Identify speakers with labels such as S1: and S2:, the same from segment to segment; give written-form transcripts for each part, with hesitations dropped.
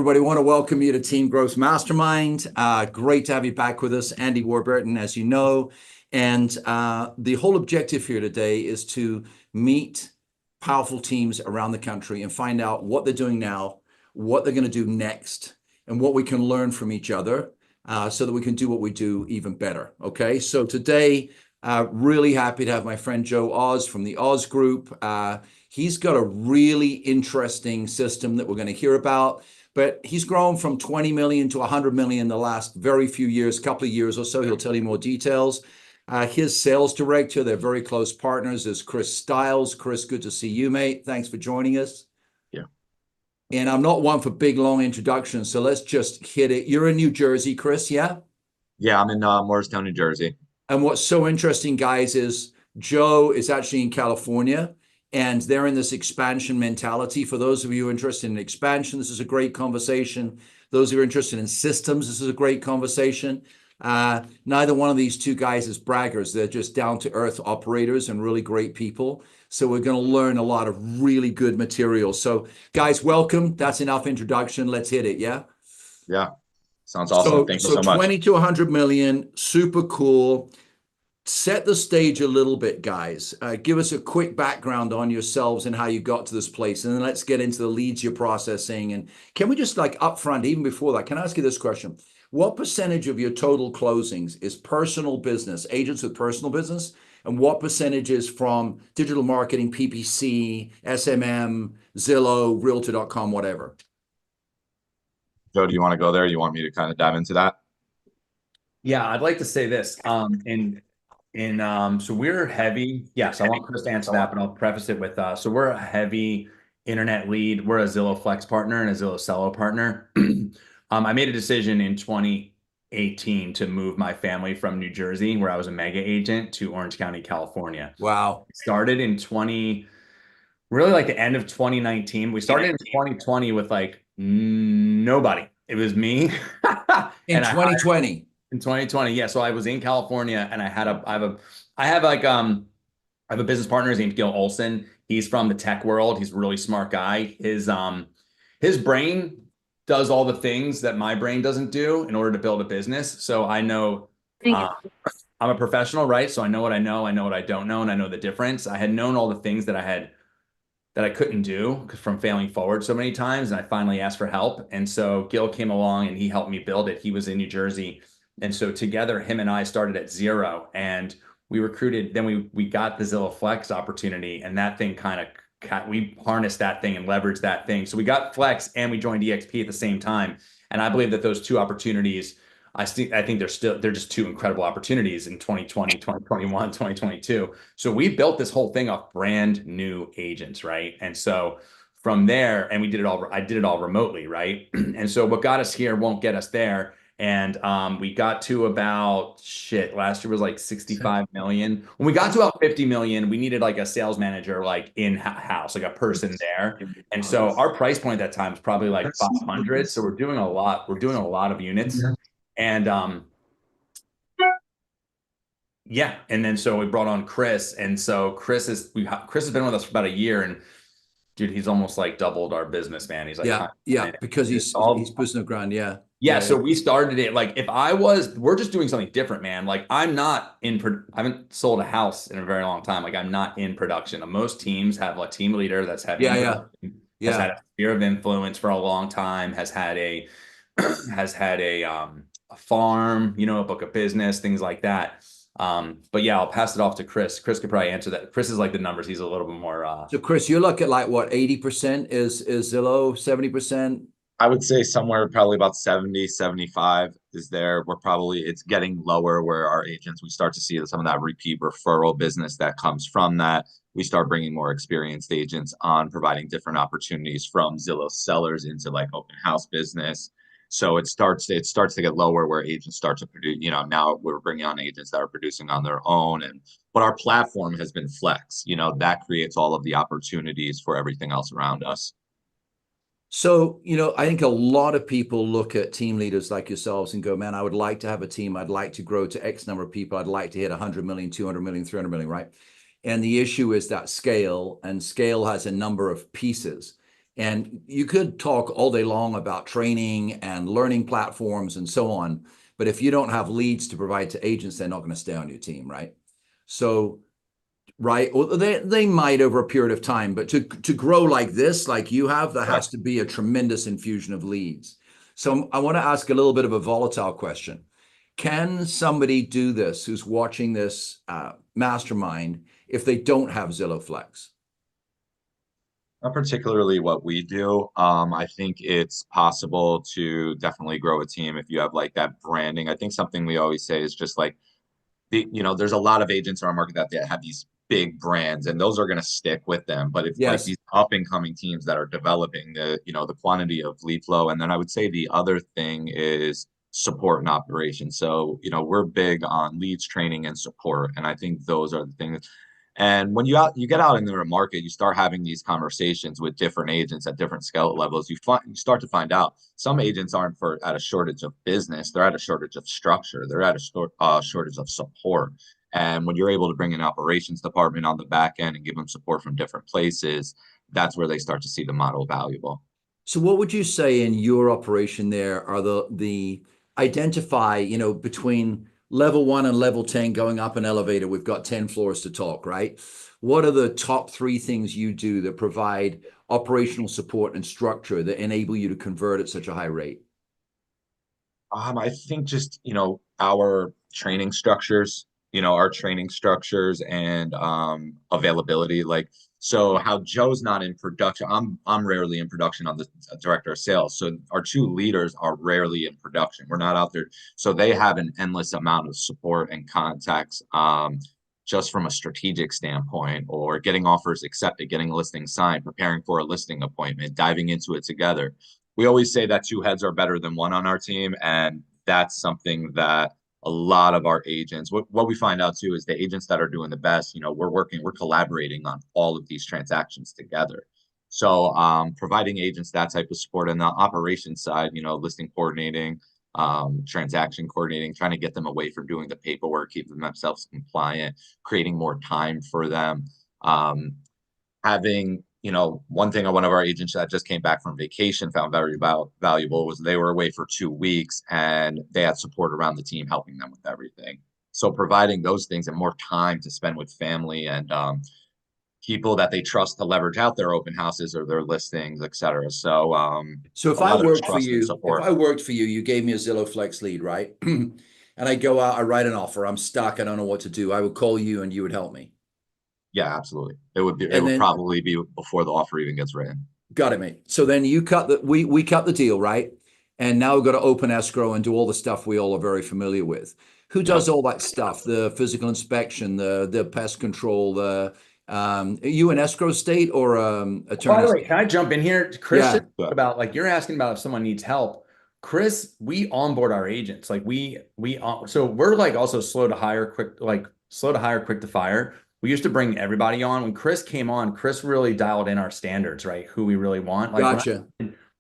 S1: Everybody, want to welcome you to Team Growth Mastermind. Great to have you back with us, Andy Warburton, as you know. And the whole objective here today is to meet powerful teams around the country and find out what they're doing now, what they're going to do next, and what we can learn from each other so that we can do what we do even better. Okay, so today, really happy to have my friend Joe Oz from the Oz Group. He's got a really interesting system that we're going to hear about. But he's grown from 20 million to 100 million in the last very few years, couple of years or so. He'll tell you more details. His sales director, they're very close partners, is Chris Stiles. Chris, good to see you, mate. Thanks for joining us.
S2: Yeah.
S1: And I'm not one for big, long introductions, so let's just hit it. You're in New Jersey, Chris, yeah?
S2: Yeah, I'm in Morristown, New Jersey.
S1: And what's so interesting, guys, is Joe is actually in California. And they're in this expansion mentality. For those of you interested in expansion, this is a great conversation. Those who are interested in systems, this is a great conversation. Neither one of these two guys is braggers. They're just down-to-earth operators and really great people. So we're going to learn a lot of really good material. So guys, welcome. That's enough introduction. Let's hit it, yeah?
S2: Yeah, sounds awesome. Thank you so much.
S1: 20 to 100 million, super cool. Set the stage a little bit, guys. Give us a quick background on yourselves and how you got to this place. And then let's get into the leads you're processing. And can we just like upfront, even before that, can I ask you this question? What percentage of your total closings is personal business, agents with personal business? And what percentage is from digital marketing, PPC, SMM, Zillow, Realtor.com, whatever?
S3: Joe, do you want to go there? You want me to kind of dive into that?
S4: Yeah, I'd like to say this. So we're heavy. Yes, I want Chris to answer that, but I'll preface it with so we're a heavy internet lead. We're a Zillow Flex partner and a Zillow Seller partner. I made a decision in 2018 to move my family from New Jersey, where I was a mega agent, to Orange County, California.
S1: Wow.
S4: Started in really like the end of 2019. We started in 2020 with like nobody. It was me.
S1: In 2020.
S4: In 2020, yeah. So I was in California, and I have a business partner. His name's Gil Olson. He's from the tech world. He's a really smart guy. His brain does all the things that my brain doesn't do in order to build a business. So I know I'm a professional, right? So I know what I know what I don't know, and I know the difference. I had known all the things that I couldn't do from failing forward so many times, and I finally asked for help. And so Gil came along and he helped me build it. He was in New Jersey. And so together, him and I started at zero, and we recruited, then we got the Zillow Flex opportunity, and that thing we harnessed that thing and leveraged that thing. So we got Flex and we joined EXP at the same time. And I believe that those two opportunities, I think they're just two incredible opportunities in 2020, 2021, 2022. So we built this whole thing off brand new agents, right? And so from there, and I did it all remotely, right? And so what got us here won't get us there. And we got to about, last year was like 65 million. When we got to about 50 million, we needed like a sales manager, like in-house, like a person there. And so our price point at that time was probably like 500. So we're doing a lot of units. And yeah. And then so we brought on Chris. And so Chris has been with us for about a year, and dude, he's almost like doubled our business, man. He's like,
S1: yeah, because he's business ground. Yeah.
S4: Yeah, so we started it like we're just doing something different, man. Like I haven't sold a house in a very long time. Like I'm not in production. Most teams have a team leader that's had has had a sphere of influence for a long time, has had a farm, a book of business, things like that. But yeah, I'll pass it off to Chris. Chris could probably answer that. Chris is like the numbers. He's a little bit more.
S1: So Chris, you look at like what, 80% is Zillow, 70%?
S3: I would say somewhere probably about 70, 75 is there. It's getting lower where our agents, we start to see some of that repeat referral business that comes from that. We start bringing more experienced agents on, providing different opportunities from Zillow sellers into like open house business. So it starts to get lower where agents start to produce, now we're bringing on agents that are producing on their own. But our platform has been Flex, that creates all of the opportunities for everything else around us.
S1: So, I think a lot of people look at team leaders like yourselves and go, man, I would like to have a team. I'd like to grow to X number of people. I'd like to hit 100 million, 200 million, 300 million, right? And the issue is that scale, and scale has a number of pieces. And you could talk all day long about training and learning platforms and so on, but if you don't have leads to provide to agents, they're not going to stay on your team, right? So, right, well, they might over a period of time, but to grow like this, like you have, there has to be a tremendous infusion of leads. So I want to ask a little bit of a volatile question. Can somebody do this who's watching this mastermind if they don't have Zillow Flex?
S3: Not particularly what we do. I think it's possible to definitely grow a team if you have like that branding. I think something we always say is just like, there's a lot of agents in our market that have these big brands, and those are going to stick with them. But if like these up and coming teams that are developing the quantity of lead flow, and then I would say the other thing is support and operations. So, we're big on leads, training, and support, and I think those are the things. And when you get out into the market, you start having these conversations with different agents at different skill levels. You start to find out some agents aren't at a shortage of business; they're at a shortage of structure. They're at a shortage of support. And when you're able to bring an operations department on the back end and give them support from different places, that's where they start to see the model valuable.
S1: So, what would you say in your operation there are the identify, between level 1 and level 10 going up an elevator, we've got 10 floors to talk, right? What are the top 3 things you do that provide operational support and structure that enable you to convert at such a high rate?
S3: I think just, our training structures, and availability. Like, so how Joe's not in production, I'm rarely in production on the director of sales. So our 2 leaders are rarely in production. We're not out there. So they have an endless amount of support and contacts, just from a strategic standpoint, or getting offers accepted, getting a listing signed, preparing for a listing appointment, diving into it together. We always say that 2 heads are better than 1 on our team, and that's something that a lot of our agents, what we find out too is the agents that are doing the best, we're collaborating on all of these transactions together. So providing agents that type of support, and the operations side, listing coordinating, transaction coordinating, trying to get them away from doing the paperwork, keeping themselves compliant, creating more time for them. Having, one thing one of our agents that just came back from vacation found very valuable was they were away for 2 weeks and they had support around the team helping them with everything. So providing those things and more time to spend with family and people that they trust to leverage out their open houses or their listings, et cetera. So,
S1: so if I worked for you, you gave me a Zillow Flex lead, right? And I go out, I write an offer, I'm stuck, I don't know what to do. I would call you and you would help me.
S3: Yeah, absolutely. It would probably be before the offer even gets written.
S1: Got it, mate. So then you we cut the deal, right? And now we've got to open escrow and do all the stuff we all are very familiar with. Who does all that stuff? The physical inspection, the pest control, are you an escrow state or attorney?
S4: By the way, can I jump in here? Chris, about like you're asking about if someone needs help. Chris, we onboard our agents. Like so we're like also slow to hire, quick to fire. We used to bring everybody on. When Chris came on, Chris really dialed in our standards, right? Who we really want. Like
S1: gotcha.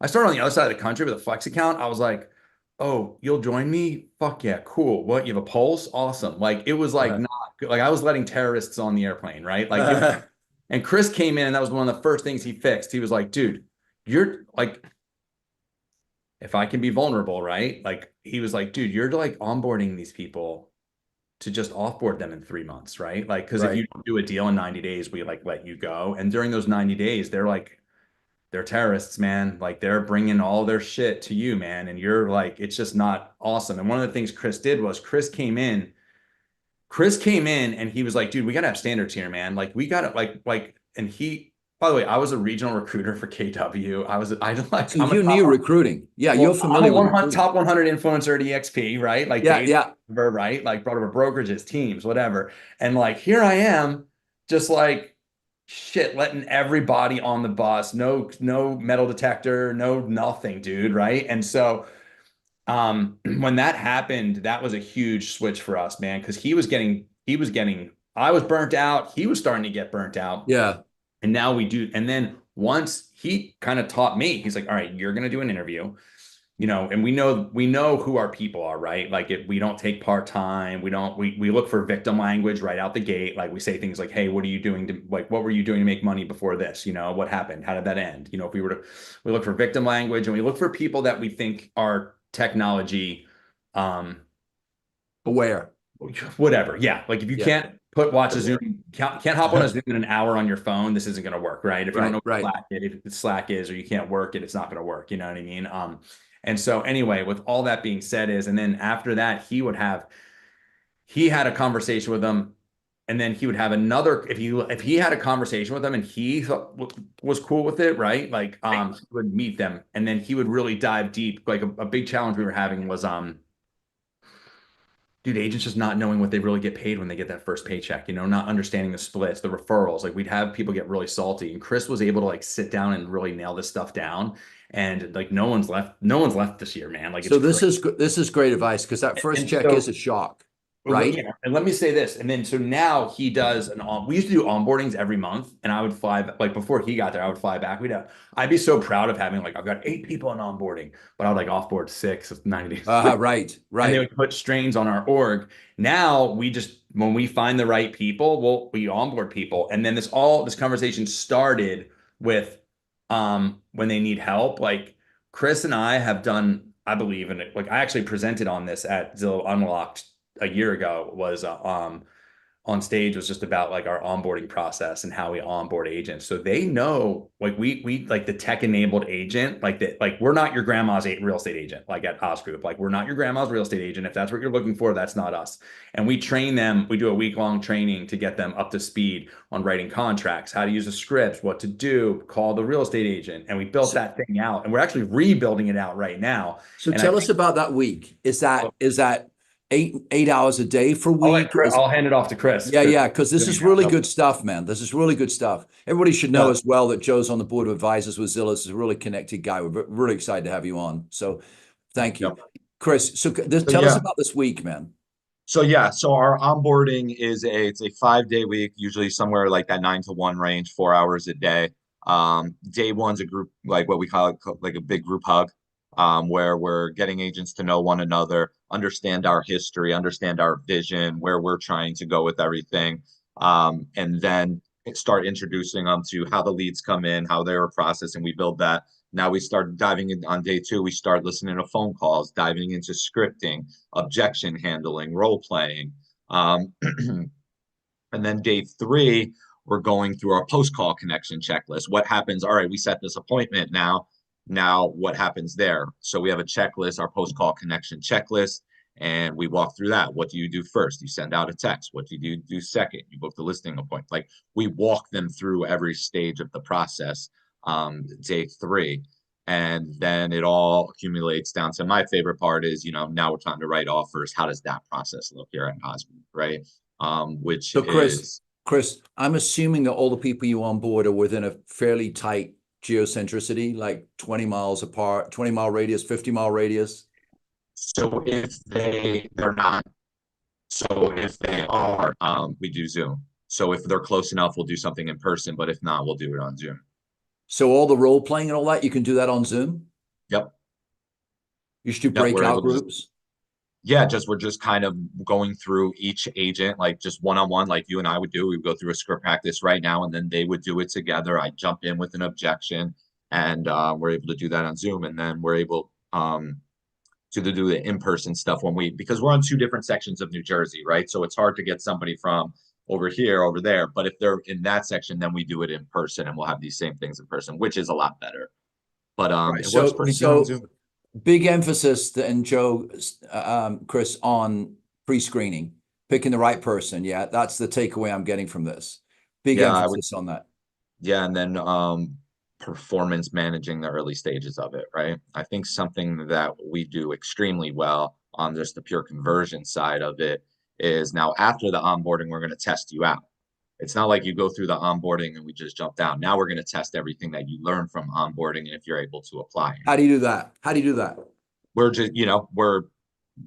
S4: I started on the other side of the country with a Flex account. I was like, oh, you'll join me? Fuck yeah, cool. What, you have a pulse? Awesome. Like it was like not good. Like I was letting terrorists on the airplane, right? Like and Chris came in and that was one of the first things he fixed. He was like, dude, you're like, if I can be vulnerable, right? Like he was like, dude, you're like onboarding these people to just offboard them in 3 months, right? Like, because if you do a deal in 90 days, we like let you go. And during those 90 days, they're terrorists, man. Like they're bringing all their shit to you, man. And you're like, it's just not awesome. And one of the things Chris did was Chris came in and he was like, dude, we got to have standards here, man. Like we got to and he, by the way, I was a regional recruiter for KW.
S1: So you knew recruiting. Yeah, you're familiar with
S4: top 100 influencer at EXP, right? Like right? Like brought over brokerages, teams, whatever. And like here I am, just like shit, letting everybody on the bus, no metal detector, no nothing, dude, right? And so when that happened, that was a huge switch for us, man, because I was burnt out, he was starting to get burnt out.
S1: Yeah.
S4: And now we do. And then once he kind of taught me, he's like, all right, you're going to do an interview. you know, and we know who our people are, right? Like we don't take part-time, we look for victim language right out the gate. Like we say things like, hey, what are you doing to, like, what were you doing to make money before this? You know, what happened? How did that end? You know, if we were to, we look for victim language, and we look for people that we think are technology
S1: aware.
S4: Whatever. Yeah. Like if you can't watch a Zoom, can't hop on a Zoom in an hour on your phone, this isn't going to work, right? If you don't know what Slack is, or you can't work it, it's not going to work. You know what I mean? And so anyway, with all that being said and then after that, he had a conversation with them, and then he would have another, if he had a conversation with them and he was cool with it, right? Like, he would meet them, and then he would really dive deep. Like a big challenge we were having was, dude, agents just not knowing what they really get paid when they get that first paycheck, you know, not understanding the splits, the referrals. Like we'd have people get really salty, and Chris was able to like sit down and really nail this stuff down. And like no one's left this year, man. Like,
S1: so this is great advice, because that first check is a shock. Right.
S4: Yeah. And let me say this. And then, so now he does we used to do onboardings every month, and I would fly, like before he got there, I would fly back. I'd be so proud of having, like, I've got 8 people in onboarding, but I would like offboard 6 of 90 days.
S1: Right.
S4: And they would put strains on our org. Now when we find the right people, we onboard people. And then this conversation started with, when they need help. Like Chris and I have done, I believe in it. Like I actually presented on this at Zillow Unlocked a year ago, was on stage, was just about like our onboarding process and how we onboard agents. So they know, like we like the tech enabled agent, like that, like we're not your grandma's real estate agent, like at Oz Group. Like we're not your grandma's real estate agent. If that's what you're looking for, that's not us. And we train them. We do a week-long training to get them up to speed on writing contracts, how to use the scripts, what to do, call the real estate agent. And we built that thing out, and we're actually rebuilding it out right now.
S1: So tell us about that week. Is that 8 hours a day for a week?
S4: I'll hand it off to Chris.
S1: Yeah, because this is really good stuff, man. This is really good stuff. Everybody should know as well that Joe's on the board of advisors with Zillow. Is a really connected guy. We're really excited to have you on. So thank you, Chris. So tell us about this week, man.
S3: So our onboarding it's a 5-day week, usually somewhere like that 9 to 1 range, 4 hours a day. Day one's a group, like what we call it, like a big group hug. Where we're getting agents to know one another, understand our history, understand our vision, where we're trying to go with everything, and then start introducing them to how the leads come in, how they're processed, and we build that. Now we start diving in on day 2. We start listening to phone calls, diving into scripting, objection handling, role playing, and then day 3, we're going through our post-call connection checklist. What happens? All right, we set this appointment now. Now, what happens there? So we have a checklist, our post-call connection checklist, and we walk through that. What do you do first? You send out a text. What do you do second? You book the listing appointment. Like we walk them through every stage of the process, day 3. And then it all accumulates down to my favorite part is, you know, now we're time to write offers. How does that process look here at Osmond, right?
S1: Chris, I'm assuming that all the people you onboard are within a fairly tight geocentricity, like 20 miles apart, 20-mile radius, 50-mile radius.
S3: So if they're not, so if they are, we do Zoom. So if they're close enough, we'll do something in person, but if not, we'll do it on Zoom.
S1: So all the role playing and all that, you can do that on Zoom?
S3: Yep.
S1: You should do breakout groups?
S3: We're just kind of going through each agent, like just one-on-one, like you and I would do. We would go through a script practice right now, and then they would do it together. I jump in with an objection, and we're able to do that on Zoom. And then we're able to do the in-person stuff because we're on 2 different sections of New Jersey, right? So it's hard to get somebody from over here, over there. But if they're in that section, then we do it in person, and we'll have these same things in person, which is a lot better. But it works pretty good on Zoom.
S1: Big emphasis, and Joe, Chris, on pre-screening, picking the right person. Yeah, that's the takeaway I'm getting from this. Big emphasis on that.
S3: Yeah, and then performance managing the early stages of it, right? I think something that we do extremely well on just the pure conversion side of it is now after the onboarding, we're going to test you out. It's not like you go through the onboarding and we just jump down. Now we're going to test everything that you learn from onboarding and if you're able to apply.
S1: How do you do that?
S3: We're just, we're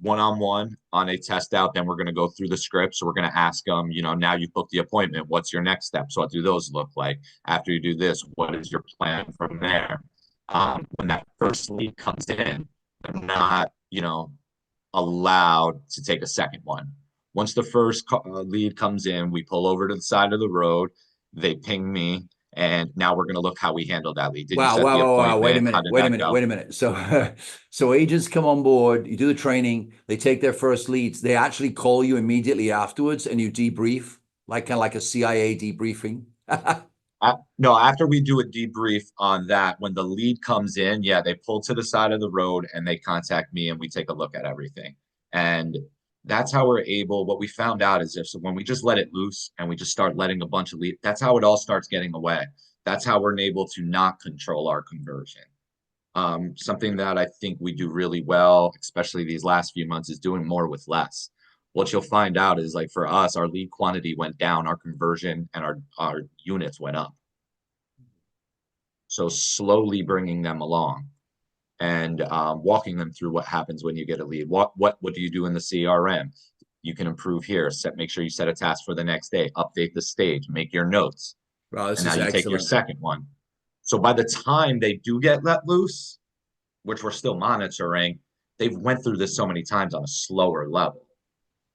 S3: one-on-one on a test out. Then we're going to go through the script. So we're going to ask them, now you've booked the appointment. What's your next step? So what do those look like? After you do this, what is your plan from there? When that first lead comes in, then not, allowed to take a second one. Once the first lead comes in, we pull over to the side of the road, they ping me, and now we're going to look how we handle that lead. Did you
S1: Wow,
S3: set the
S1: wow. Wait a
S3: appointment? How
S1: minute,
S3: did
S1: wait a
S3: that
S1: minute,
S3: go?
S1: wait a minute. So, so agents come on board, you do the training, they take their first leads, they actually call you immediately afterwards and you debrief, like kind of like a CIA debriefing.
S3: No, after we do a debrief on that, when the lead comes in, yeah, they pull to the side of the road and they contact me and we take a look at everything. And that's how we're able, what we found out is if so when we just let it loose and we just start letting a bunch of leads, that's how it all starts getting away. That's how we're able to not control our conversion. Something that I think we do really well, especially these last few months, is doing more with less. What you'll find out is like for us, our lead quantity went down, our conversion and our units went up. So slowly bringing them along and walking them through what happens when you get a lead. What do you do in the CRM? You can improve here. Make sure you set a task for the next day. Update the stage. Make your notes.
S1: Wow, this
S3: and now
S1: is
S3: you
S1: excellent.
S3: take your second one. So by the time they do get let loose, which we're still monitoring, they've went through this so many times on a slower level.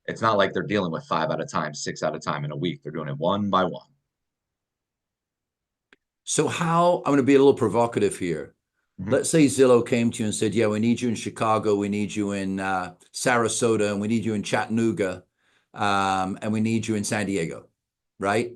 S3: It's not like they're dealing with 5 at a time, 6 at a time in a week. They're doing it one by one.
S1: So how, I'm going to be a little provocative here.
S3: Mhm.
S1: Let's say Zillow came to you and said, yeah, we need you in Chicago, we need you in Sarasota, and we need you in Chattanooga, and we need you in San Diego, right?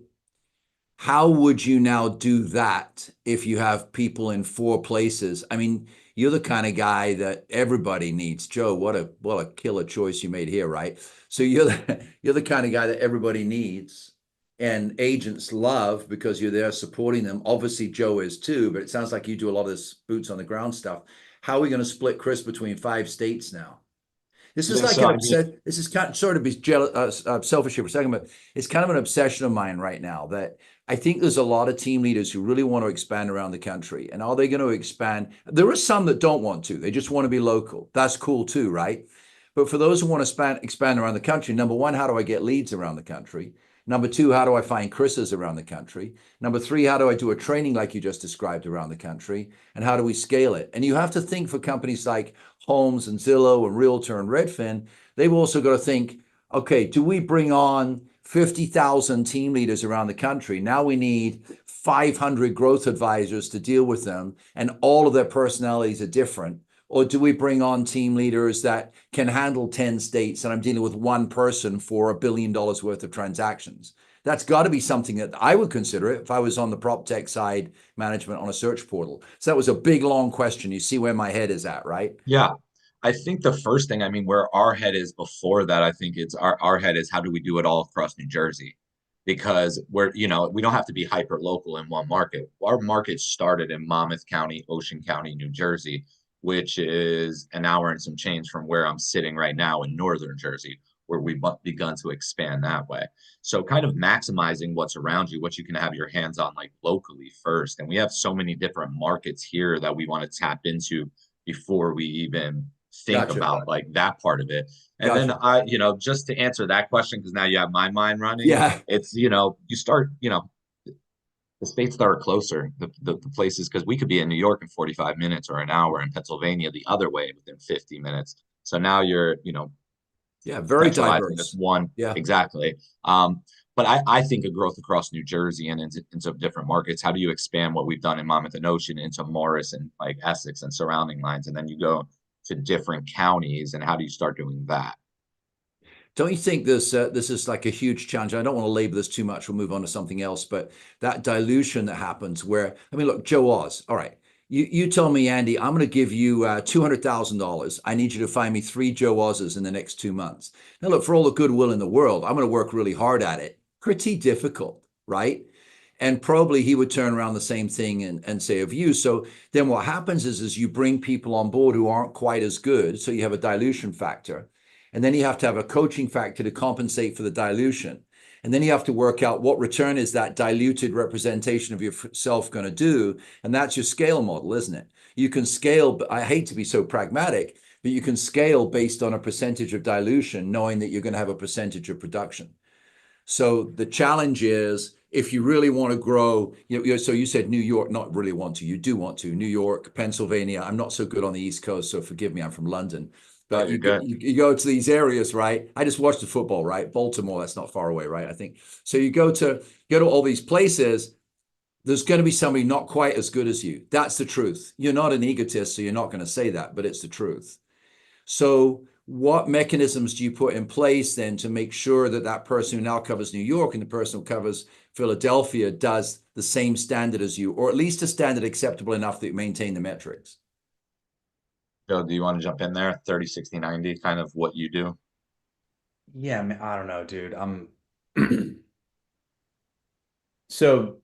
S1: How would you now do that if you have people in 4 places? I mean, you're the kind of guy that everybody needs. Joe, what a killer choice you made here, right? So you're the kind of guy that everybody needs and agents love because you're there supporting them. Obviously, Joe is too, but it sounds like you do a lot of this boots on the ground stuff. How are we going to split Chris between 5 states now? This is
S3: Yeah,
S1: like
S3: so
S1: an obsession. This is kind of, sort of be jealous, selfish here for a second, but it's kind of an obsession of mine right now that I think there's a lot of team leaders who really want to expand around the country. And are they going to expand? There are some that don't want to. They just want to be local. That's cool too, right? But for those who want to expand around the country, number one, how do I get leads around the country? Number two, how do I find Chris's around the country? Number three, how do I do a training like you just described around the country? And how do we scale it? And you have to think for companies like Homes and Zillow and Realtor and Redfin, they've also got to think, okay, do we bring on 50,000 team leaders around the country? Now we need 500 growth advisors to deal with them, and all of their personalities are different. Or do we bring on team leaders that can handle 10 states and I'm dealing with one person for $1 billion worth of transactions? That's got to be something that I would consider it if I was on the prop tech side management on a search portal. So that was a big, long question. You see where my head is at, right?
S3: Yeah. I think the first thing, I mean, where our head is before that, I think it's our head is how do we do it all across New Jersey? Because we don't have to be hyper local in one market. Our market started in Monmouth County, Ocean County, New Jersey, which is an hour and some change from where I'm sitting right now in Northern Jersey, where we've begun to expand that way. So kind of maximizing what's around you, what you can have your hands on like locally first. And we have so many different markets here that we want to tap into before we even think
S1: Gotcha.
S3: about like that part of it. And
S1: Gotcha.
S3: then just to answer that question, because now you have my mind running.
S1: Yeah.
S3: It's, you start, the states that are closer, the places, because we could be in New York in 45 minutes or an hour, in Pennsylvania the other way within 50 minutes. So now you're,
S1: yeah, very
S3: centralizing
S1: diverse.
S3: this one.
S1: Yeah.
S3: Exactly. But I think of growth across New Jersey and into different markets. How do you expand what we've done in Monmouth and Ocean into Morris and like Essex and surrounding lines? And then you go to different counties, and how do you start doing that?
S1: Don't you think this is like a huge challenge? I don't want to label this too much. We'll move on to something else. But that dilution that happens where, I mean, look, Joe Oz, all right. You tell me, Andy, I'm going to give you $200,000. I need you to find me 3 Joe Oz's in the next 2 months. Now, look, for all the goodwill in the world, I'm going to work really hard at it. Pretty difficult, right? And probably he would turn around the same thing and say of you. So then what happens is you bring people on board who aren't quite as good. So you have a dilution factor. And then you have to have a coaching factor to compensate for the dilution. And then you have to work out what return is that diluted representation of yourself going to do. And that's your scale model, isn't it? You can scale, but I hate to be so pragmatic, but you can scale based on a percentage of dilution, knowing that you're going to have a percentage of production. So the challenge is if you really want to grow, so you said New York, not really want to, you do want to, New York, Pennsylvania. I'm not so good on the East Coast, so forgive me, I'm from London. But you go to these areas, right? I just watched the football, right? Baltimore, that's not far away, right? I think. So you go to all these places, there's going to be somebody not quite as good as you. That's the truth. You're not an egotist, so you're not going to say that, but it's the truth. So what mechanisms do you put in place then to make sure that that person who now covers New York and the person who covers Philadelphia does the same standard as you, or at least a standard acceptable enough that you maintain the metrics?
S3: Bill, do you want to jump in there? 30, 60, 90, kind of what you do?
S4: Yeah, I mean, I don't know, dude. So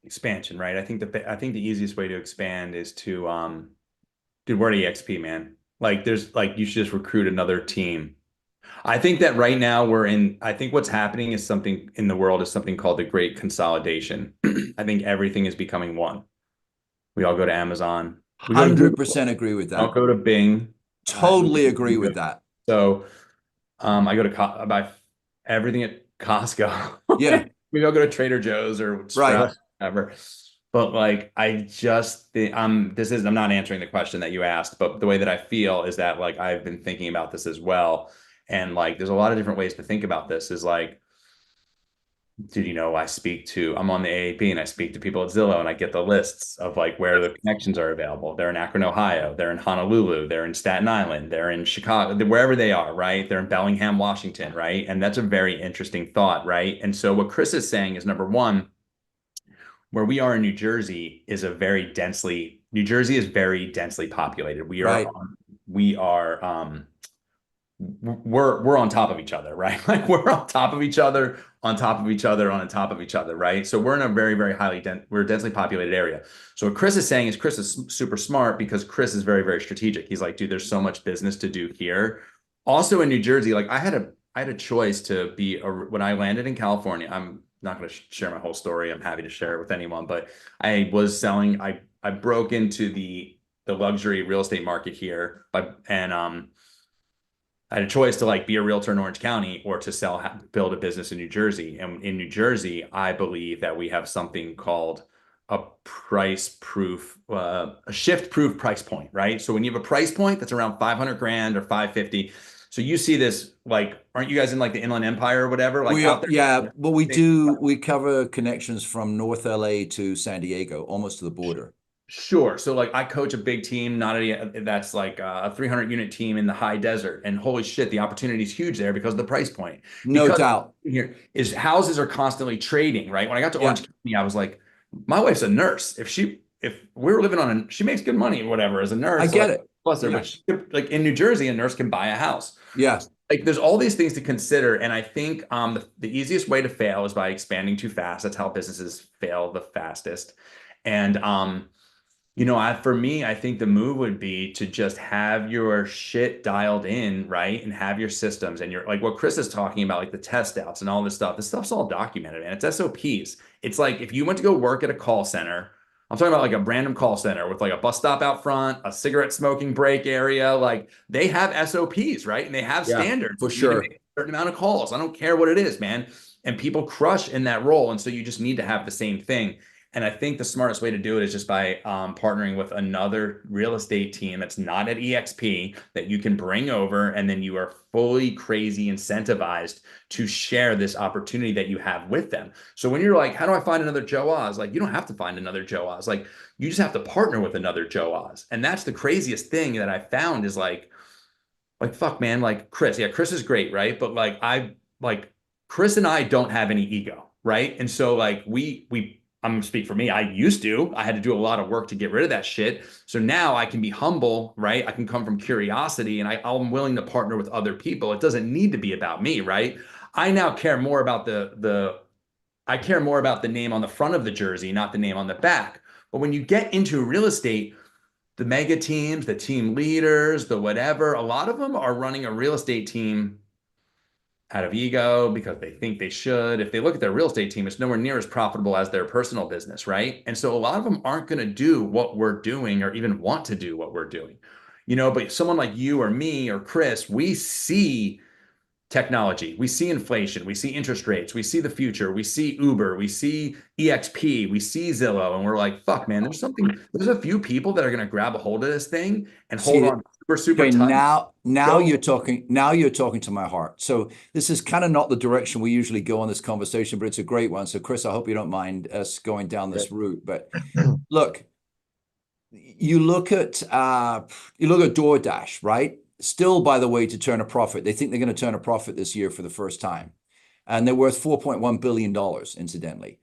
S4: expansion, right? I think the easiest way to expand is to dude, we're at EXP, man. Like there's like you should just recruit another team. I think that right now I think what's happening is something in the world is something called the great consolidation. I think everything is becoming one. We all go to Amazon.
S1: 100% agree with that.
S4: I'll go to Bing.
S1: Totally agree with that.
S4: So I go to I buy everything at Costco.
S1: Yeah.
S4: Maybe I'll go to Trader Joe's or Sprouts, whatever. But like, I just think I'm not answering the question that you asked, but the way that I feel is that like, I've been thinking about this as well. And like, there's a lot of different ways to think about this is like, dude, I'm on the AAP and I speak to people at Zillow and I get the lists of like where the connections are available. They're in Akron, Ohio. They're in Honolulu. They're in Staten Island. They're in Chicago, wherever they are, right? They're in Bellingham, Washington, right? And that's a very interesting thought, right? And so what Chris is saying is number one, where we are in New Jersey is very densely populated. We're on top of each other, right? Like we're on top of each other, on top of each other, on top of each other, right? So we're in a very, very we're a densely populated area. So what Chris is saying is Chris is super smart because Chris is very, very strategic. He's like, dude, there's so much business to do here. Also in New Jersey, like I had a choice to when I landed in California, I'm not going to share my whole story. I'm happy to share it with anyone, but I was selling, I broke into the luxury real estate market here I had a choice to like be a realtor in Orange County or to build a business in New Jersey. And in New Jersey, I believe that we have something called a shift-proof price point, right? So when you have a price point that's around 500 grand or 550, so you see this, like, aren't you guys in like the Inland Empire or whatever? Like
S1: well, we cover connections from North LA to San Diego, almost to the border.
S4: Sure. So like I coach a big team, that's like a 300 unit team in the high desert, and holy shit, the opportunity is huge there because of the price point.
S1: No doubt.
S4: Here is houses are constantly trading, right? When I got to Orange County, I was like, my wife's a nurse. If we were living she makes good money or whatever as a nurse.
S1: I get it.
S4: Plus, like in New Jersey, a nurse can buy a house.
S1: Yeah.
S4: Like there's all these things to consider. And I think the easiest way to fail is by expanding too fast. That's how businesses fail the fastest. And for me, I think the move would be to just have your shit dialed in, right? And have your systems and like what Chris is talking about, like the test outs and all this stuff's all documented, man. It's SOPs. It's like if you went to go work at a call center, I'm talking about like a random call center with like a bus stop out front, a cigarette smoking break area. Like they have SOPs, right? And they have standards.
S1: For sure.
S4: You can make a certain amount of calls. I don't care what it is, man. And people crush in that role. And so you just need to have the same thing. And I think the smartest way to do it is just by partnering with another real estate team that's not at EXP that you can bring over, and then you are fully crazy incentivized to share this opportunity that you have with them. So when you're like, how do I find another Joe Oz? Like, you don't have to find another Joe Oz. Like, you just have to partner with another Joe Oz. And that's the craziest thing that I found is like, fuck, man, like Chris. Yeah, Chris is great, right? But Chris and I don't have any ego, right? And so like I'm gonna speak for me. I had to do a lot of work to get rid of that shit. So now I can be humble, right? I can come from curiosity and I'm willing to partner with other people. It doesn't need to be about me, right? I now care more about I care more about the name on the front of the jersey, not the name on the back. But when you get into real estate, the mega teams, the team leaders, the whatever, a lot of them are running a real estate team out of ego because they think they should. If they look at their real estate team, it's nowhere near as profitable as their personal business, right? And so a lot of them aren't going to do what we're doing or even want to do what we're doing, but someone like you or me or Chris, we see technology, we see inflation, we see interest rates, we see the future, we see Uber, we see EXP, we see Zillow, and we're like, fuck, man, there's a few people that are going to grab a hold of this thing and hold on super
S1: okay,
S4: tight.
S1: now you're talking to my heart. So this is kind of not the direction we usually go on this conversation, but it's a great one. So Chris, I hope you don't mind us going down this route. But look, you look at DoorDash, right? Still, by the way, to turn a profit. They think they're going to turn a profit this year for the first time. And they're worth $4.1 billion, incidentally.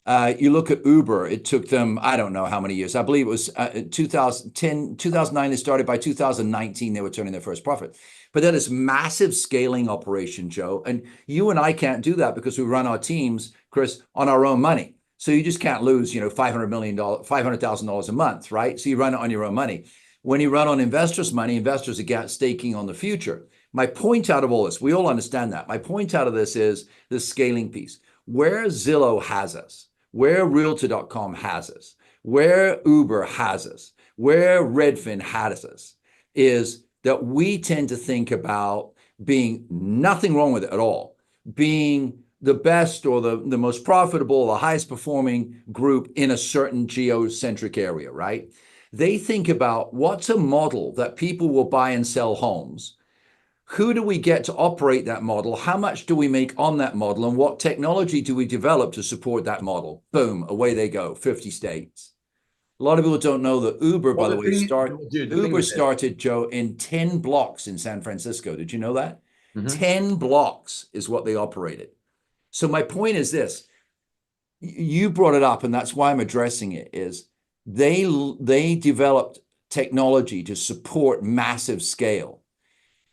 S1: You look at Uber, it took them, I don't know how many years. I believe it was 2009 they started. By 2019, they were turning their first profit. But that is massive scaling operation, Joe. And you and I can't do that because we run our teams, Chris, on our own money. So you just can't lose, $500,000 a month, right? So you run it on your own money. When you run on investors' money, investors are staking on the future. My point out of all this, we all understand that. My point out of this is the scaling piece. Where Zillow has us, where Realtor.com has us, where Uber has us, where Redfin has us, is that we tend to think about being nothing wrong with it at all, being the best or the most profitable, the highest performing group in a certain geocentric area, right? They think about what's a model that people will buy and sell homes. Who do we get to operate that model? How much do we make on that model? And what technology do we develop to support that model? Boom, away they go, 50 states. A lot of people don't know that Uber, by the way, started, Joe, in 10 blocks in San Francisco. Did you know that? 10 blocks is what they operated. So my point is this, you brought it up, and that's why I'm addressing it, is they developed technology to support massive scale.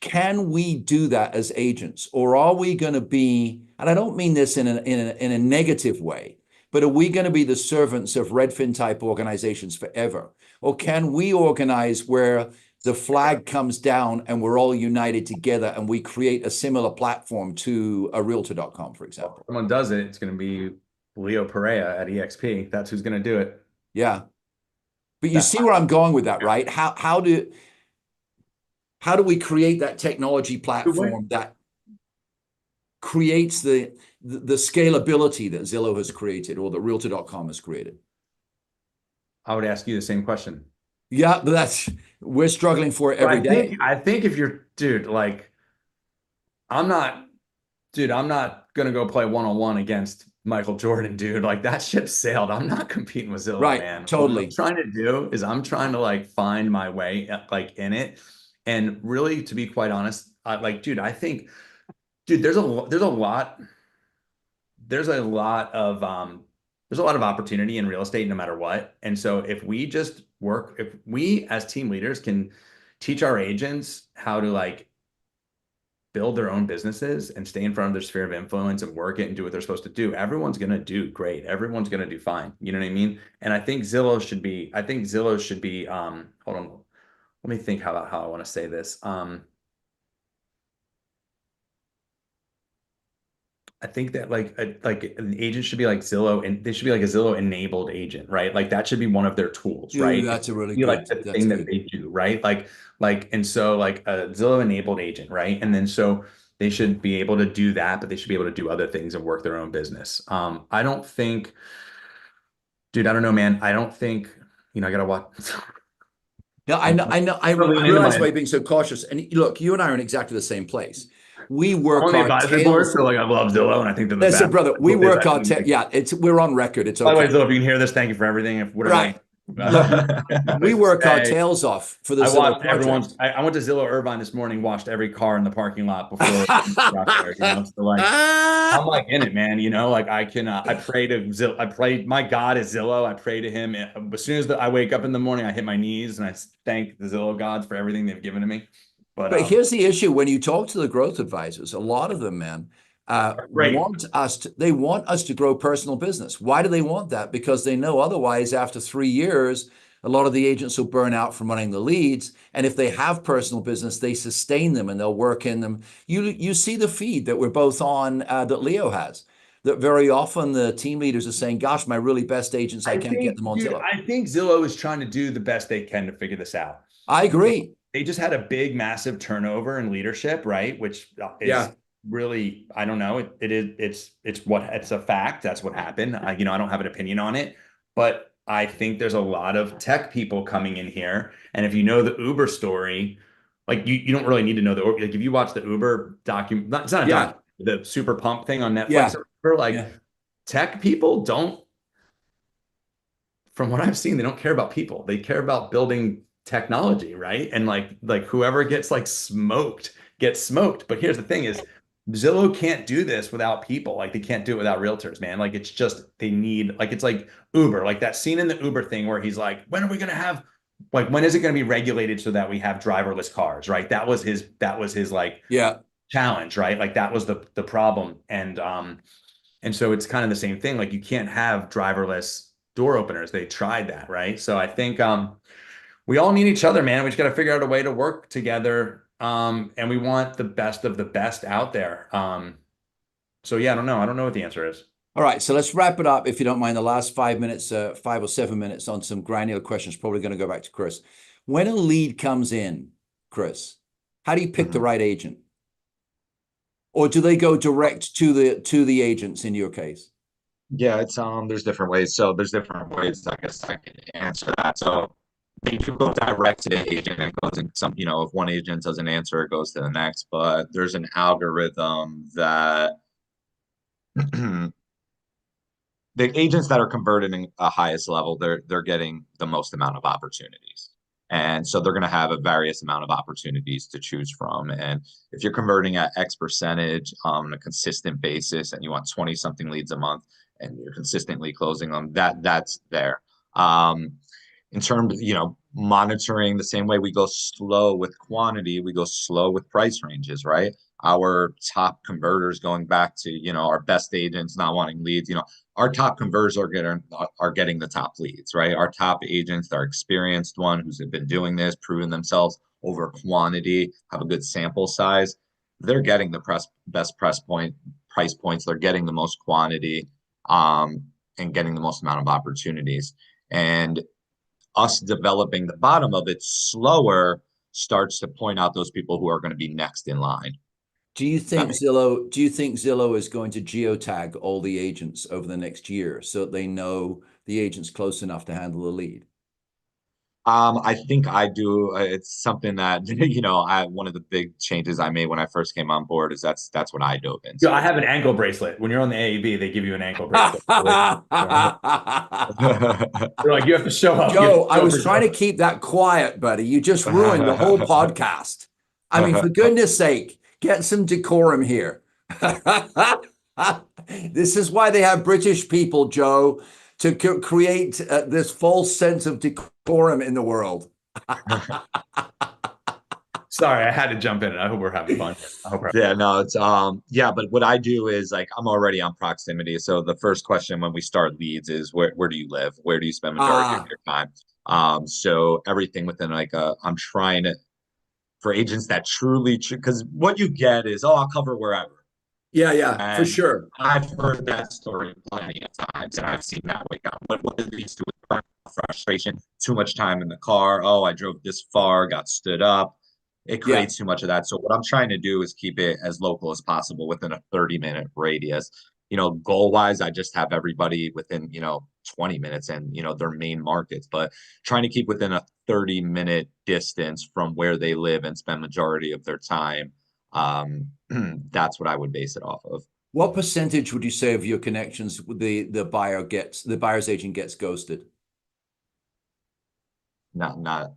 S1: Can we do that as agents, or are we going to be, and I don't mean this in a negative way, but are we going to be the servants of Redfin type organizations forever? Or can we organize where the flag comes down and we're all united together and we create a similar platform to a Realtor.com, for example?
S4: If someone does it, it's going to be Leo Perea at EXP. That's who's going to do it.
S1: Yeah. But you see where I'm going with that, right? How do we create that technology platform that creates the scalability that Zillow has created or that Realtor.com has created?
S4: I would ask you the same question.
S1: Yeah, but we're struggling for it every day.
S4: I think if you're, I'm not gonna go play one-on-one against Michael Jordan, dude. Like, that ship sailed. I'm not competing with Zillow,
S1: right,
S4: man.
S1: totally.
S4: What I'm trying to do is I'm trying to like find my way in it. And really, to be quite honest, I think, there's a lot of opportunity in real estate no matter what. And so if we as team leaders can teach our agents how to like build their own businesses and stay in front of their sphere of influence and work it and do what they're supposed to do, everyone's going to do great. Everyone's going to do fine. You know what I mean? And I think Zillow should be, hold on. Let me think how I want to say this. I think that like an agent should be like Zillow, and they should be like a Zillow enabled agent, right? Like that should be one of their tools, right?
S1: That's a really
S4: good, like the thing that they do, right? And so like a Zillow enabled agent, right? And then so they should be able to do that, but they should be able to do other things and work their own business. I don't think, dude, I don't know, man. I don't think, I gotta watch.
S1: No, I know. I realize why you're being so cautious. And look, you and I are in exactly the same place. We work our tails.
S4: So like, I love Zillow, and I think that
S1: listen, brother, we work our tail. Yeah, we're on record. It's okay.
S4: By the way, Zillow, if you can hear this, thank you for everything.
S1: Right. We work our tails off for the Zillow project.
S4: I went to Zillow Irvine this morning, washed every car in the parking lot before got there, So like, I'm like in it, man. Like I can, I pray to Zillow. My God is Zillow. I pray to him. As soon as I wake up in the morning, I hit my knees and I thank the Zillow gods for everything they've given to me. But
S1: here's the issue. When you talk to the growth advisors, a lot of them, man, want us to grow personal business. Why do they want that? Because they know otherwise, after 3 years, a lot of the agents will burn out from running the leads. And if they have personal business, they sustain them and they'll work in them. You see the feed that we're both on, that Leo has, that very often the team leaders are saying, gosh, my really best agents, I can't get them on Zillow.
S4: I think Zillow is trying to do the best they can to figure this out.
S1: I agree.
S4: They just had a big, massive turnover in leadership, right? Which is really, I don't know. It's a fact. That's what happened. I don't have an opinion on it, but I think there's a lot of tech people coming in here. And if you know the Uber story, like you don't really need to know like if you watch the Uber it's not a
S1: Yeah.
S4: the Super Pump thing on Netflix,
S1: Yeah.
S4: or like tech people don't, from what I've seen, they don't care about people. They care about building technology, right? And like whoever gets like smoked gets smoked. But here's the thing is Zillow can't do this without people. Like they can't do it without realtors, man. Like it's just they need, like it's like Uber, like that scene in the Uber thing where he's like, when are we gonna have, like when is it gonna be regulated so that we have driverless cars, right? That was his like challenge, right? Like that was the problem. And so it's kind of the same thing. Like you can't have driverless door openers. They tried that, right? So I think we all need each other, man. We just got to figure out a way to work together. And we want the best of the best out there. So yeah, I don't know. I don't know what the answer is.
S1: All right, so let's wrap it up, if you don't mind. The last 5 minutes, 5 or 7 minutes on some granular questions. Probably going to go back to Chris. When a lead comes in, Chris, how do you pick the right agent? Or do they go direct to the agents in your case?
S3: Yeah, it's there's different ways. So there's different ways I guess I can answer that. So they do go direct to the agent. It goes in some, if one agent doesn't answer, it goes to the next. But there's an algorithm that the agents that are converting a highest level, they're getting the most amount of opportunities. And so they're going to have a various amount of opportunities to choose from. And if you're converting at X percentage on a consistent basis and you want 20 something leads a month and you're consistently closing them, that's there. In terms of, monitoring, the same way we go slow with quantity, we go slow with price ranges, right? Our top converters, going back to, our best agents not wanting leads, our top converters are getting the top leads, right? Our top agents, our experienced one who's been doing this, proven themselves over quantity, have a good sample size, they're getting the best price points, they're getting the most quantity, and getting the most amount of opportunities. And us developing the bottom of it slower starts to point out those people who are going to be next in line.
S1: Do you think Zillow is going to geotag all the agents over the next year so that they know the agent's close enough to handle the lead?
S3: I think I do. It's something that, one of the big changes I made when I first came on board is that's what I dove into.
S4: Yeah, I have an ankle bracelet. When you're on the AAB, they give you an ankle bracelet. They're like, you have to show up.
S1: Joe, I was trying to keep that quiet, buddy. You just ruined the whole podcast. I mean, for goodness sake, get some decorum here. This is why they have British people, Joe, to create this false sense of decorum in the world.
S4: Sorry, I had to jump in. I hope we're having fun.
S3: Yeah, no, it's but what I do is like I'm already on proximity. So the first question when we start leads is where do you live? Where do you spend majority of your time? So everything within I'm trying to, for agents that truly, because what you get is, I'll cover wherever.
S1: Yeah, for sure.
S3: I've heard that story plenty of times, and I've seen that wake up. But what it leads to is frustration, too much time in the car. Oh, I drove this far, got stood up. It creates too much of that. So what I'm trying to do is keep it as local as possible within a 30-minute radius. Goal-wise, I just have everybody within, 20 minutes and, their main markets, but trying to keep within a 30-minute distance from where they live and spend majority of their time. That's what I would base it off of.
S1: What percentage would you say of your connections with the buyer's agent gets ghosted?
S3: Not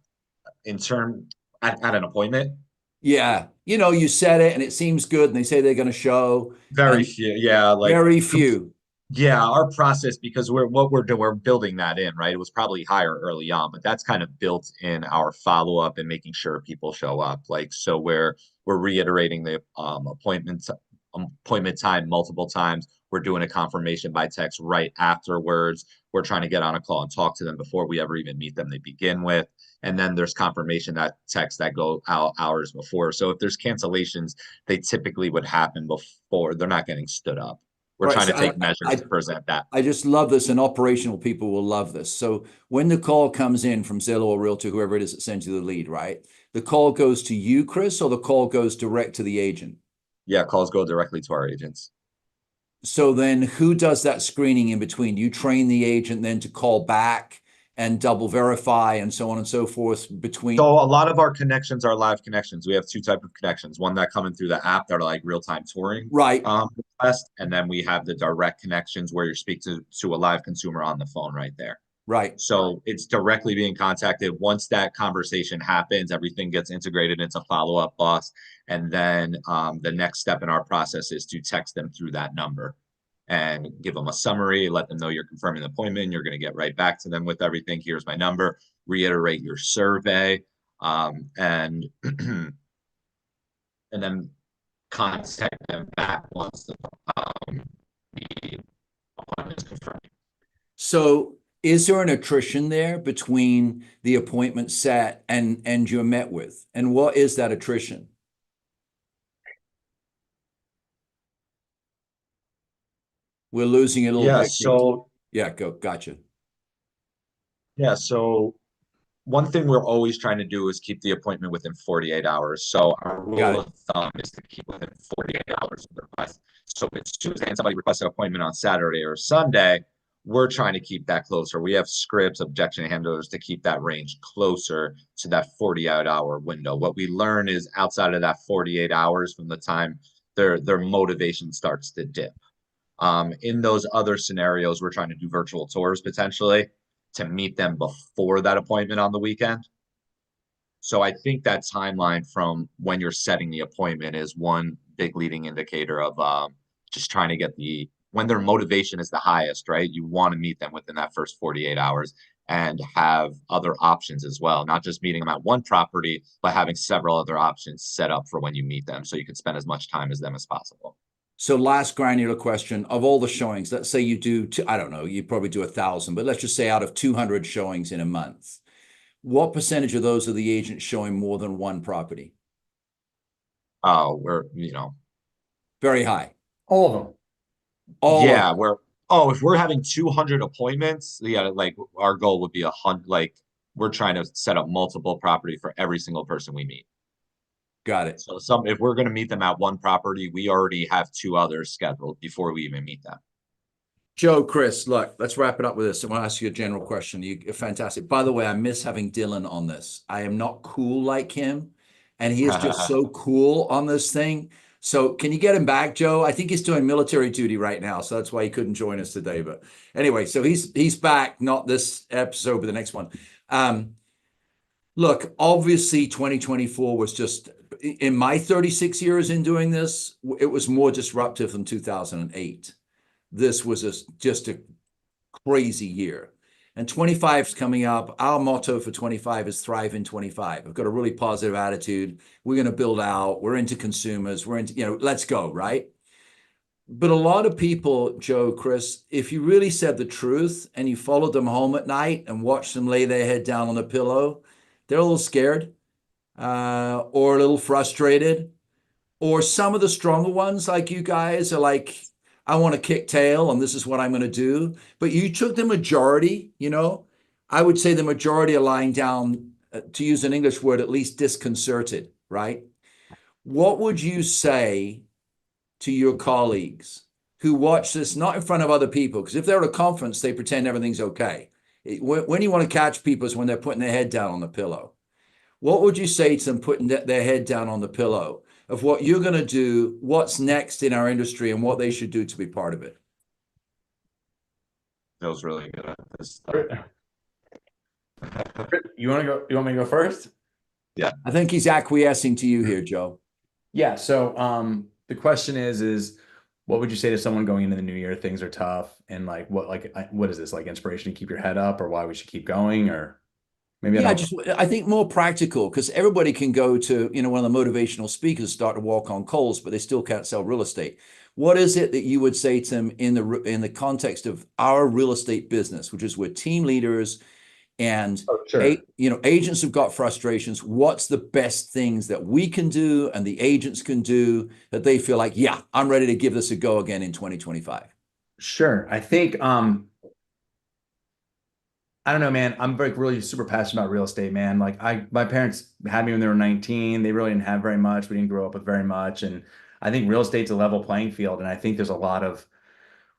S3: in term at an appointment.
S1: Yeah, you said it and it seems good, and they say they're going to show.
S3: Very few, yeah,
S1: very few.
S3: Yeah, our process, because we're building that in, right? It was probably higher early on, but that's kind of built in our follow-up and making sure people show up. So we're reiterating the appointment time multiple times. We're doing a confirmation by text right afterwards. We're trying to get on a call and talk to them before we ever even meet them to begin with. And then there's confirmation that texts that go out hours before. So if there's cancellations, they typically would happen before. They're not getting stood up. We're trying to take measures to present that.
S1: I just love this, and operational people will love this. So when the call comes in from Zillow or Realtor, whoever it is that sends you the lead, right? The call goes to you, Chris, or the call goes direct to the agent?
S3: Yeah, calls go directly to our agents.
S1: So then who does that screening in between? You train the agent then to call back and double verify and so on and so forth between.
S3: So a lot of our connections are live connections. We have two type of connections. One that come in through the app that are like real-time touring
S1: Right.
S3: request, and then we have the direct connections where you speak to a live consumer on the phone right there.
S1: Right.
S3: So it's directly being contacted. Once that conversation happens, everything gets integrated into follow-up bus. And then the next step in our process is to text them through that number and give them a summary, let them know you're confirming the appointment. You're going to get right back to them with everything. Here's my number, reiterate your survey, and and then contact them back once the appointment is confirmed.
S1: So is there an attrition there between the appointment set and you're met with? And what is that attrition? We're losing a little bit.
S3: So
S1: yeah, gotcha.
S3: Yeah, so one thing we're always trying to do is keep the appointment within 48 hours. So our rule of thumb is to keep within 48 hours of the request. So if it's Tuesday and somebody requests an appointment on Saturday or Sunday, we're trying to keep that closer. We have scripts, objection handlers to keep that range closer to that 48-hour window. What we learn is outside of that 48 hours from the time their motivation starts to dip. In those other scenarios, we're trying to do virtual tours potentially to meet them before that appointment on the weekend. So I think that timeline from when you're setting the appointment is one big leading indicator of just trying to get when their motivation is the highest, right? You want to meet them within that first 48 hours and have other options as well, not just meeting them at one property, but having several other options set up for when you meet them so you can spend as much time as them as possible.
S1: So last granular question, of all the showings, let's say you do, I don't know, you probably do 1,000, but let's just say out of 200 showings in a month, what percentage of those are the agents showing more than one property?
S3: Oh,
S1: very high.
S4: All of them.
S3: Yeah, if we're having 200 appointments, yeah, like our goal would be 100. Like we're trying to set up multiple property for every single person we meet.
S1: Got it.
S3: So if we're going to meet them at one property, we already have two others scheduled before we even meet them.
S1: Joe, Chris, look, let's wrap it up with this. I want to ask you a general question. You're fantastic. By the way, I miss having Dylan on this. I am not cool like him, and he is just so cool on this thing. So can you get him back, Joe? I think he's doing military duty right now, so that's why he couldn't join us today. But anyway, so he's back, not this episode, but the next one. Look, obviously 2024 was just, in my 36 years in doing this, it was more disruptive than 2008. This was just a crazy year. And 25 is coming up. Our motto for 25 is Thrive in 25. I've got a really positive attitude. We're going to build out. We're into consumers. We're into, let's go, right? But a lot of people, Joe, Chris, if you really said the truth and you followed them home at night and watched them lay their head down on the pillow, they're a little scared or a little frustrated. Or some of the stronger ones like you guys are like, I want to kick tail and this is what I'm going to do. But you took the majority, I would say the majority are lying down, to use an English word, at least disconcerted, right? What would you say to your colleagues who watch this, not in front of other people? Because if they're at a conference, they pretend everything's okay. When you want to catch people is when they're putting their head down on the pillow. What would you say to them putting their head down on the pillow of what you're going to do, what's next in our industry, and what they should do to be part of it?
S3: Feels really good at this.
S4: You want me to go first?
S3: Yeah.
S1: I think he's acquiescing to you here, Joe.
S4: Yeah. So the question is what would you say to someone going into the new year? Things are tough, and what is this, like inspiration to keep your head up, or why we should keep going, or maybe
S1: I think more practical, because everybody can go to one of the motivational speakers, start to walk on coals, but they still can't sell real estate. What is it that you would say to them in the context of our real estate business, which is we're team leaders and agents have got frustrations? What's the best things that we can do and the agents can do that they feel like, yeah, I'm ready to give this a go again in 2025?
S4: Sure. I think I don't know, man. I'm really super passionate about real estate, man. Like my parents had me when they were 19. They really didn't have very much. We didn't grow up with very much. And I think real estate's a level playing field. And I think there's a lot of,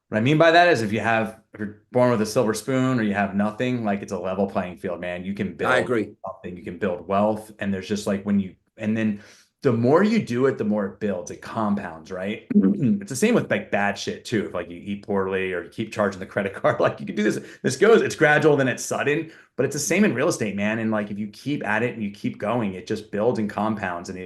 S4: what I mean by that is if you're born with a silver spoon or you have nothing, like it's a level playing field, man. You can build
S1: I agree.
S4: something, you can build wealth. And there's just like and then the more you do it, the more it builds, it compounds, right? It's the same with like bad shit too. If like you eat poorly or you keep charging the credit card, like you can do it's gradual, then it's sudden, but it's the same in real estate, man. And like if you keep at it and you keep going, it just builds and compounds. And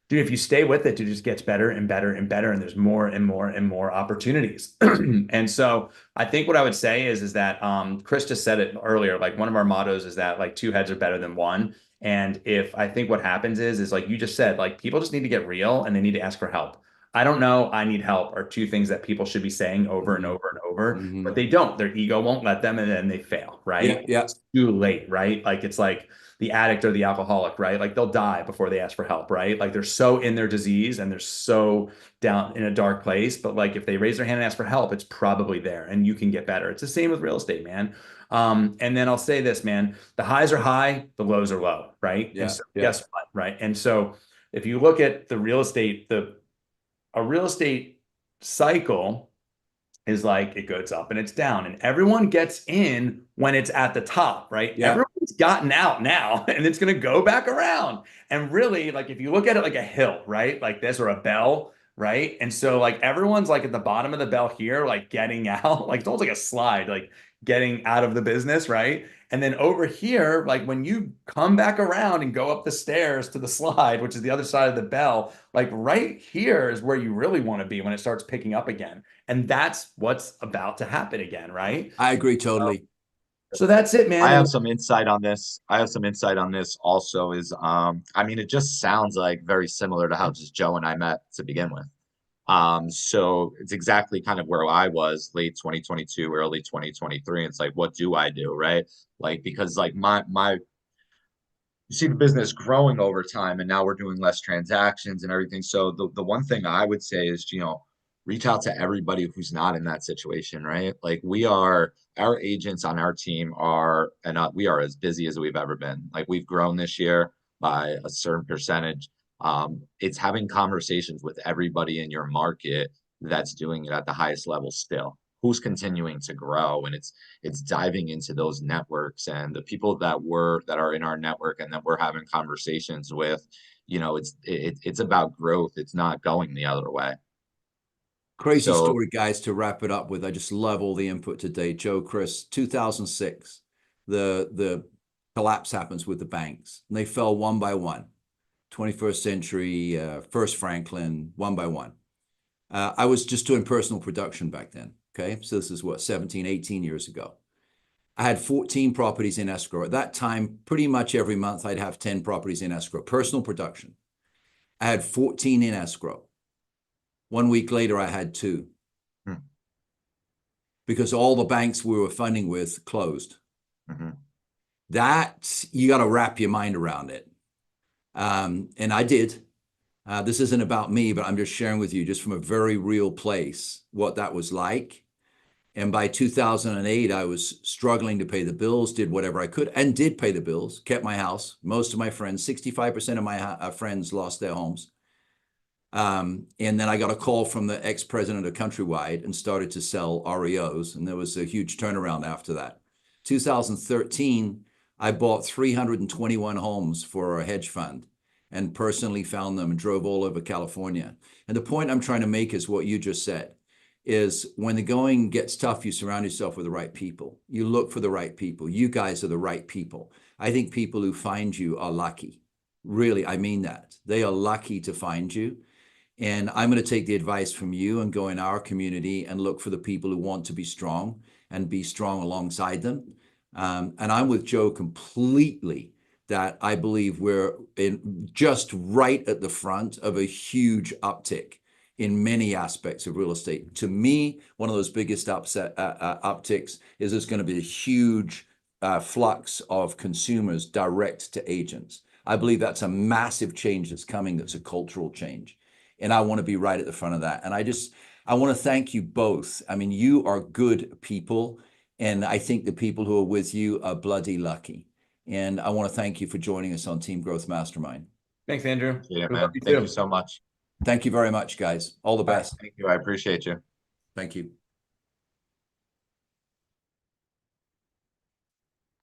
S4: dude, if you stay with it, it just gets better and better and better. And there's more and more and more opportunities. And so I think what I would say is that Chris just said it earlier, like one of our mottos is that like two heads are better than one. And if I think what happens is like you just said, like people just need to get real and they need to ask for help. I don't know, I need help are two things that people should be saying over and over and over, but they don't. Their ego won't let them and then they fail, right?
S1: Yeah.
S4: It's too late, right? Like it's like the addict or the alcoholic, right? Like they'll die before they ask for help, right? Like they're so in their disease and they're so down in a dark place. But like if they raise their hand and ask for help, it's probably there and you can get better. It's the same with real estate, man. And then I'll say this, man, the highs are high, the lows are low, right?
S1: Yeah.
S4: And so guess what, right? And so if you look at the real estate, a real estate cycle is like it goes up and it's down and everyone gets in when it's at the top, right?
S1: Yeah.
S4: Everyone's gotten out now and it's going to go back around. And really, like if you look at it like a hill, right? Like this or a bell, right? And so like everyone's like at the bottom of the bell here, like getting out, like it's almost like a slide, like getting out of the business, right? And then over here, like when you come back around and go up the stairs to the slide, which is the other side of the bell, like right here is where you really want to be when it starts picking up again. And that's what's about to happen again, right?
S1: I agree totally.
S4: So that's it, man.
S3: I have some insight on this. Also is I mean it just sounds like very similar to how just Joe and I met to begin with. So it's exactly kind of where I was late 2022, early 2023. It's like, what do I do, right? Like, because like you see the business growing over time and now we're doing less transactions and everything. So the one thing I would say is, reach out to everybody who's not in that situation, right? Like our agents on our team we are as busy as we've ever been. Like we've grown this year by a certain percentage. It's having conversations with everybody in your market that's doing it at the highest level still, who's continuing to grow, and it's diving into those networks and the people that are in our network and that we're having conversations with. It's about growth. It's not going the other way.
S1: Crazy story, guys, to wrap it up with. I just love all the input today. Joe, Chris, 2006, the collapse happens with the banks and they fell one by one. 21st century, First Franklin, one by one. I was just doing personal production back then. Okay. So this is what, 17, 18 years ago. I had 14 properties in escrow. At that time, pretty much every month, I'd have 10 properties in escrow, personal production. I had 14 in escrow. 1 week later, I had 2. Because all the banks we were funding with closed. That, you got to wrap your mind around it. And I did. This isn't about me, but I'm just sharing with you just from a very real place what that was like. And by 2008, I was struggling to pay the bills, did whatever I could and did pay the bills, kept my house. Most of my friends, 65% of my friends lost their homes. And then I got a call from the ex-president of Countrywide and started to sell REOs. And there was a huge turnaround after that. 2013, I bought 321 homes for a hedge fund and personally found them and drove all over California. And the point I'm trying to make is what you just said, is when the going gets tough, you surround yourself with the right people. You look for the right people. You guys are the right people. I think people who find you are lucky. Really, I mean that. They are lucky to find you. And I'm going to take the advice from you and go in our community and look for the people who want to be strong and be strong alongside them. And I'm with Joe completely that I believe we're just right at the front of a huge uptick in many aspects of real estate. To me, one of those biggest upticks is there's going to be a huge flux of consumers direct to agents. I believe that's a massive change that's coming. That's a cultural change. And I want to be right at the front of that. And I want to thank you both. I mean, you are good people. And I think the people who are with you are bloody lucky. And I want to thank you for joining us on Team Growth Mastermind.
S4: Thanks, Andrew.
S3: Yeah, man. Thank you so much.
S1: Thank you very much, guys. All the best.
S3: Thank you. I appreciate you.
S1: Thank you.